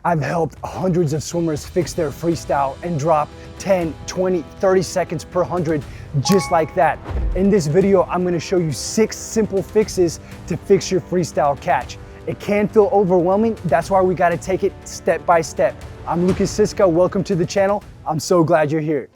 I've helped hundreds of swimmers fix their freestyle and drop 10, 20, 30 seconds per 100 just like that. In this video, I'm gonna show you 6 simple fixes to fix your freestyle catch. It can feel overwhelming, that's why we gotta take it step by step. I'm Lukas Siska, welcome to the channel. I'm so glad you're here.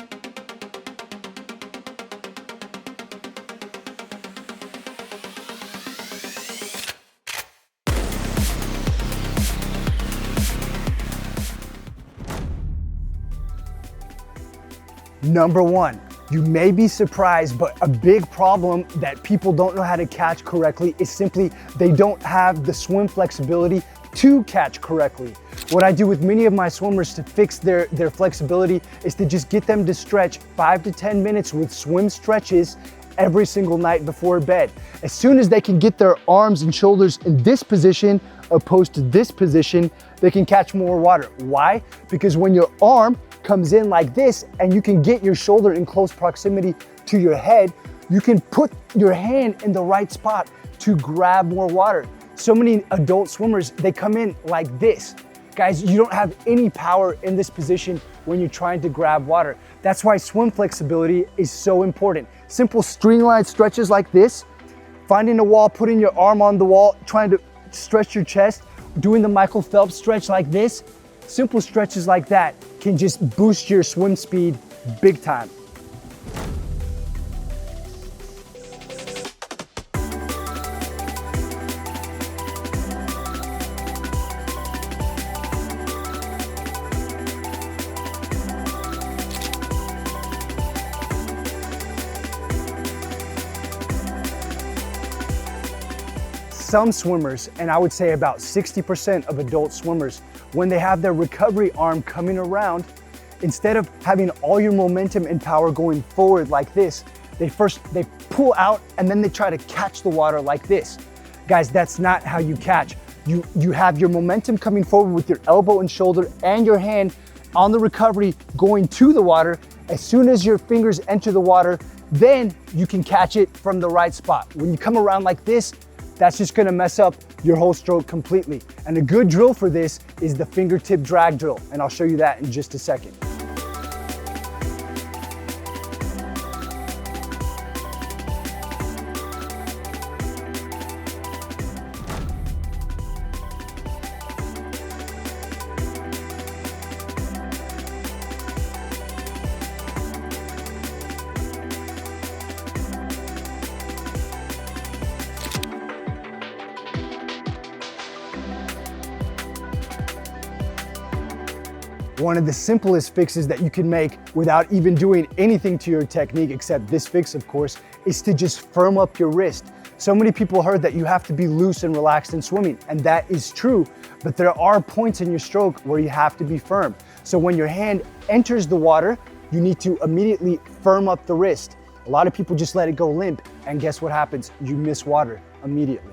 Number 1, you may be surprised, but a big problem that people don't know how to catch correctly is simply they don't have the swim flexibility to catch correctly. What I do with many of my swimmers to fix their flexibility is to just get them to stretch 5 to 10 minutes with swim stretches every single night before bed. As soon as they can get their arms and shoulders in this position opposed to this position, they can catch more water. Why? Because when your arm comes in like this and you can get your shoulder in close proximity to your head, you can put your hand in the right spot to grab more water. So many adult swimmers, they come in like this. Guys, you don't have any power in this position when you're trying to grab water. That's why swim flexibility is so important. Simple streamlined stretches like this, finding a wall, putting your arm on the wall, trying to stretch your chest, doing the Michael Phelps stretch like this. Simple stretches like that can just boost your swim speed big time. Some swimmers, and I would say about 60% of adult swimmers, when they have their recovery arm coming around, instead of having all your momentum and power going forward like this, they pull out and then they try to catch the water like this. Guys, that's not how you catch. You have your momentum coming forward with your elbow and shoulder and your hand on the recovery going to the water. As soon as your fingers enter the water, then you can catch it from the right spot. When you come around like this, that's just gonna mess up your whole stroke completely. And a good drill for this is the fingertip drag drill, and I'll show you that in just a second. One of the simplest fixes that you can make without even doing anything to your technique, except this fix, of course, is to just firm up your wrist. So many people heard that you have to be loose and relaxed in swimming, and that is true, but there are points in your stroke where you have to be firm. So when your hand enters the water, you need to immediately firm up the wrist. A lot of people just let it go limp, and guess what happens? You miss water immediately.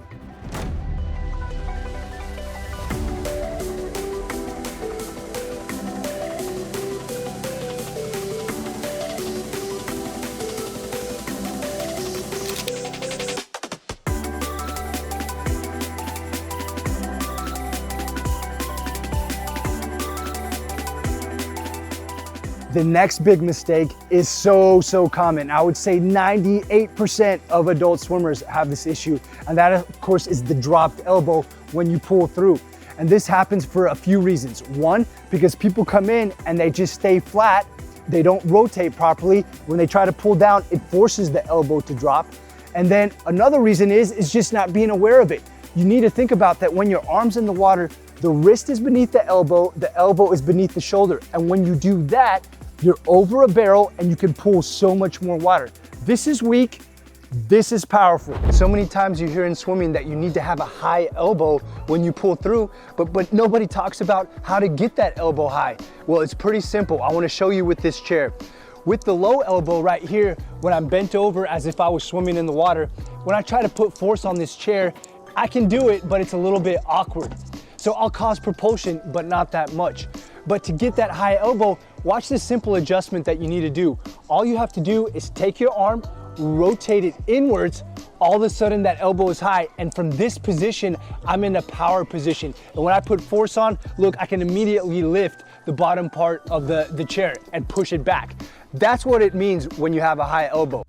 The next big mistake is so common. I would say 98% of adult swimmers have this issue, and that of course is the dropped elbow when you pull through. And this happens for a few reasons. One, because people come in and they just stay flat, they don't rotate properly. When they try to pull down, it forces the elbow to drop. And then another reason is just not being aware of it. You need to think about that when your arm's in the water, the wrist is beneath the elbow is beneath the shoulder. And when you do that, you're over a barrel and you can pull so much more water. This is weak, this is powerful. So many times you hear in swimming that you need to have a high elbow when you pull through, but nobody talks about how to get that elbow high. Well, it's pretty simple. I wanna show you with this chair. With the low elbow right here, when I'm bent over as if I was swimming in the water, when I try to put force on this chair, I can do it, but it's a little bit awkward. So I'll cause propulsion, but not that much. But to get that high elbow, watch this simple adjustment that you need to do. All you have to do is take your arm, rotate it inwards, all of a sudden that elbow is high, and from this position, I'm in a power position. And when I put force on, look, I can immediately lift the bottom part of the chair and push it back. That's what it means when you have a high elbow.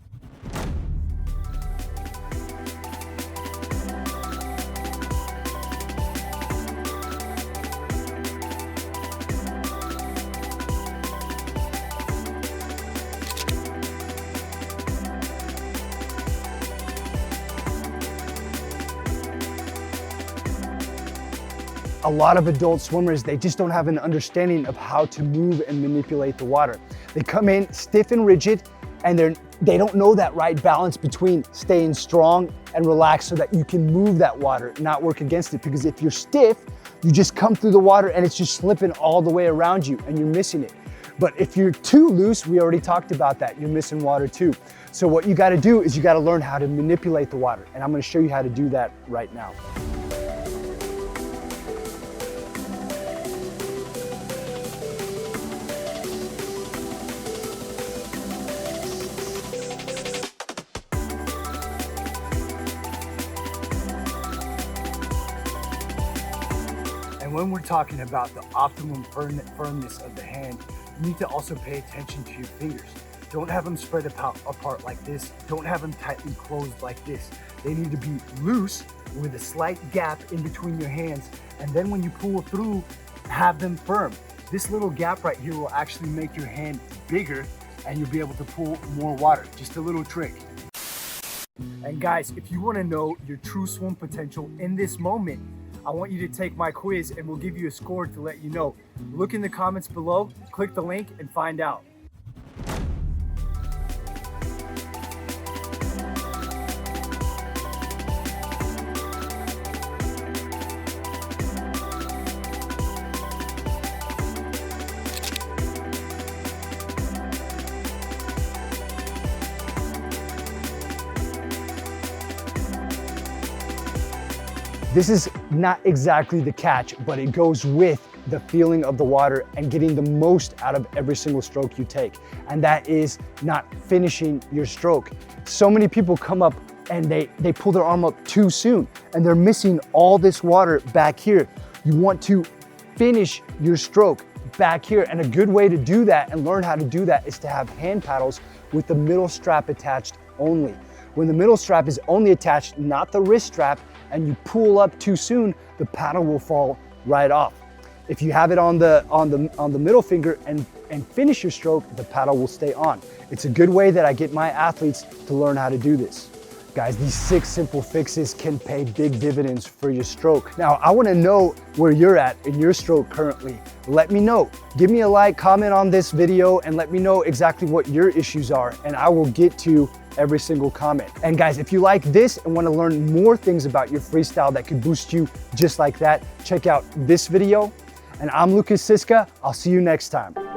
A lot of adult swimmers, they just don't have an understanding of how to move and manipulate the water. They come in stiff and rigid, and they don't know that right balance between staying strong and relaxed so that you can move that water, not work against it. Because if you're stiff, you just come through the water and it's just slipping all the way around you and you're missing it. But if you're too loose, we already talked about that, you're missing water too. So what you gotta do is you gotta learn how to manipulate the water. And I'm gonna show you how to do that right now. When we're talking about the optimum firmness of the hand, you need to also pay attention to your fingers. Don't have them spread apart like this. Don't have them tightly closed like this. They need to be loose with a slight gap in between your hands. And then when you pull through, have them firm. This little gap right here will actually make your hand bigger and you'll be able to pull more water. Just a little trick. And guys, if you want to know your true swim potential in this moment, I want you to take my quiz and we'll give you a score to let you know. Look in the comments below, click the link and find out. This is not exactly the catch, but it goes with the feeling of the water and getting the most out of every single stroke you take. And that is not finishing your stroke. So many people come up and they pull their arm up too soon and they're missing all this water back here. You want to finish your stroke back here. And a good way to do that and learn how to do that is to have hand paddles with the middle strap attached only. When the middle strap is only attached, not the wrist strap, and you pull up too soon, the paddle will fall right off. If you have it on the middle finger and finish your stroke, the paddle will stay on. It's a good way that I get my athletes to learn how to do this. Guys, these 6 simple fixes can pay big dividends for your stroke. Now, I wanna know where you're at in your stroke currently. Let me know. Give me a like, comment on this video, and let me know exactly what your issues are, and I will get to every single comment. And guys, if you like this and want to learn more things about your freestyle that could boost you just like that, check out this video. And I'm Lukas Siska. I'll see you next time.